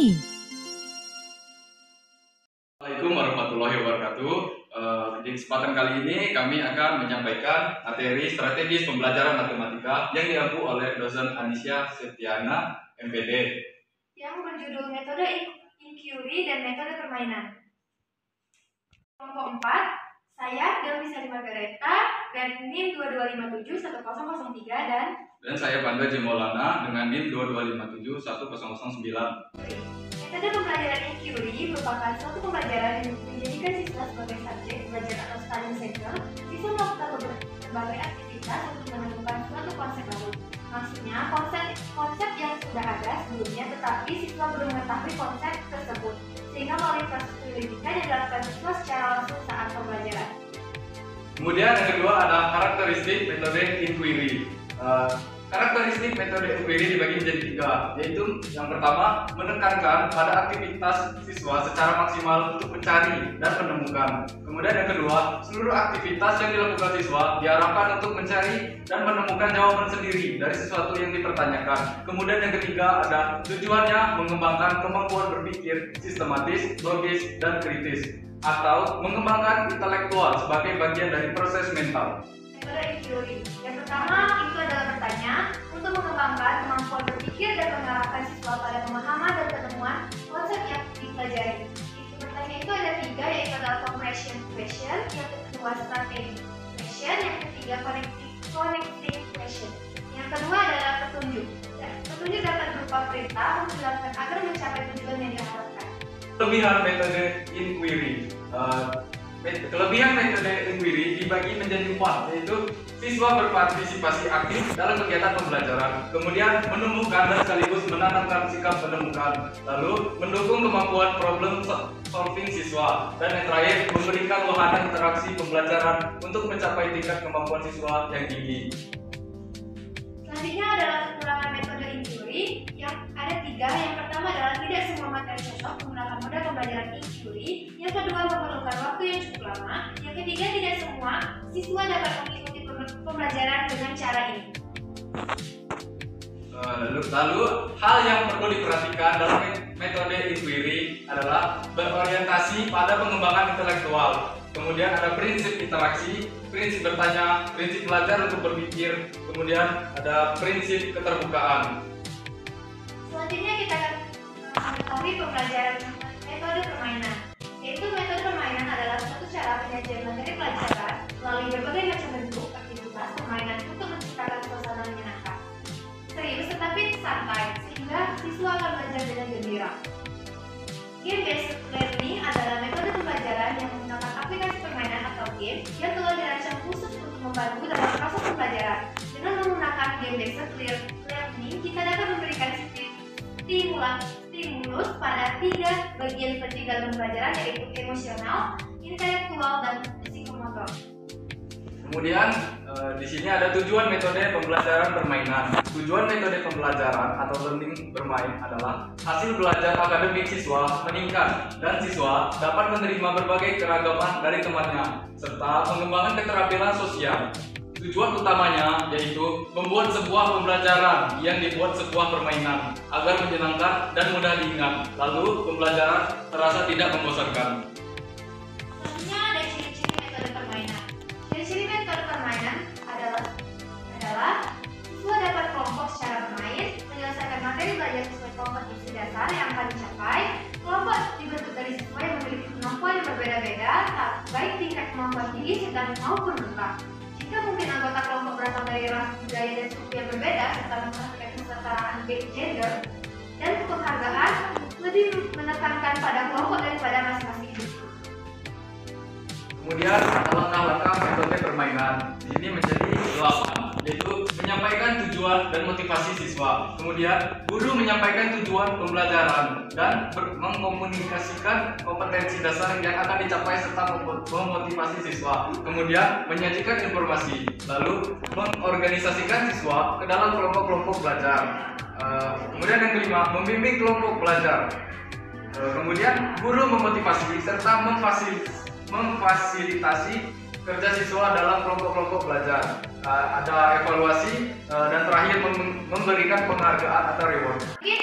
Academy. Assalamualaikum warahmatullahi wabarakatuh. Di kesempatan kali ini kami akan menyampaikan materi strategis pembelajaran matematika yang diampu oleh dosen Anisya Septiana, MPD, yang berjudul metode inquiry dan metode permainan. Kelompok 4, saya Delvisa Margareta dan NIM 22571003 dan saya Panda Jemolana dengan NIM 22571009. Metode pembelajaran inquiry merupakan suatu pembelajaran yang menjadikan siswa sebagai subjek belajar atau study center. Siswa melakukan berbagai aktivitas untuk menemukan suatu konsep baru. Maksudnya konsep yang sudah ada sebelumnya, tetapi siswa belum mengetahui konsep tersebut, sehingga melalui proses penyelidikan yang dilakukan siswa secara langsung saat pembelajaran. Kemudian yang kedua ada karakteristik metode inquiry. Karakteristik metode inquiry dibagi menjadi 3, yaitu yang pertama menekankan pada aktivitas siswa secara maksimal untuk mencari dan menemukan. Kemudian yang kedua, seluruh aktivitas yang dilakukan siswa diarahkan untuk mencari dan menemukan jawaban sendiri dari sesuatu yang dipertanyakan. Kemudian yang ketiga ada tujuannya mengembangkan kemampuan berpikir sistematis, logis, dan kritis, atau mengembangkan intelektual sebagai bagian dari proses mental. Metode inquiry yang pertama itu adalah bertanya untuk mengembangkan kemampuan berpikir dan mengarahkan siswa pada pemahaman dan penemuan konsep yang dipelajari. Bertanya itu ada 3, yaitu adalah comprehension question, yang kedua strategy question, yang ketiga connecting question. Yang kedua adalah petunjuk. Petunjuk dapat berupa perintah untuk dilakukan agar mencapai tujuan yang diharapkan. Kelebihan metode inquiry. Kelebihan metode inquiry dibagi menjadi 4, yaitu siswa berpartisipasi aktif dalam kegiatan pembelajaran, kemudian menumbuhkan dan sekaligus menanamkan sikap menemukan, lalu mendukung kemampuan problem solving siswa, dan yang terakhir memberikan wahana interaksi pembelajaran untuk mencapai tingkat kemampuan siswa yang tinggi. Selanjutnya adalah kekurangan metode inquiry yang ada 3. Yang pertama adalah tidak semua materi cocok menggunakan model pembelajaran inquiry. Yang kedua, memerlukan waktu yang cukup lama. Yang ketiga, tidak semua siswa dapat mengikuti pembelajaran dengan cara ini. Lalu hal yang perlu diperhatikan dalam metode inquiry adalah berorientasi pada pengembangan intelektual. Kemudian ada prinsip interaksi, prinsip bertanya, prinsip belajar untuk berpikir, kemudian ada prinsip keterbukaan. Selanjutnya kita akan mengetahui pembelajaran metode permainan. Yaitu metode permainan adalah suatu cara penyajian materi pelajaran melalui berbagai macam bentuk aktivitas permainan untuk menciptakan suasana menyenangkan, serius tetapi santai, sehingga siswa akan belajar dengan gembira. Game-based learning adalah metode pembelajaran yang menggunakan aplikasi permainan atau game yang telah dirancang khusus untuk membantu dalam proses pembelajaran. Dengan menggunakan game-based learning, kita dapat memberikan stimulus pada 3 bagian penting dalam pembelajaran, yaitu emosional, intelektual, dan psikomotor. Kemudian di sini ada tujuan metode pembelajaran permainan. Tujuan metode pembelajaran atau learning bermain adalah hasil belajar akademik siswa meningkat dan siswa dapat menerima berbagai keragaman dari temannya serta pengembangan keterampilan sosial. Tujuan utamanya yaitu membuat sebuah pembelajaran yang dibuat sebuah permainan agar menyenangkan dan mudah diingat, lalu pembelajaran terasa tidak membosankan. Selanjutnya ada ciri-ciri metode permainan. Ciri-ciri metode permainan adalah siswa dapat kelompok secara bermain, menyelesaikan materi belajar sesuai kompetensi dasar yang akan dicapai. Kelompok dibentuk dari siswa yang memiliki kemampuan yang berbeda-beda, baik tingkat kemampuan tinggi, sedang maupun rendah. Jika mungkin anggota kelompok berasal dari ras, budaya, dan suku yang berbeda, serta memperhatikan kesetaraan gender dan penghargaan, lebih menekankan pada kelompok daripada masing-masing individu. Kemudian langkah-langkah metode permainan ini menjadi 8, yaitu menyampaikan tujuan dan motivasi siswa. Kemudian guru menyampaikan tujuan pembelajaran dan mengkomunikasikan kompetensi dasar yang akan dicapai serta memotivasi siswa. Kemudian menyajikan informasi, lalu mengorganisasikan siswa ke dalam kelompok-kelompok belajar. Kemudian yang kelima, membimbing kelompok belajar. Kemudian guru memotivasi serta memfasilitasi kerja siswa dalam kelompok-kelompok belajar. Ada evaluasi dan terakhir memberikan penghargaan atau reward. Mungkin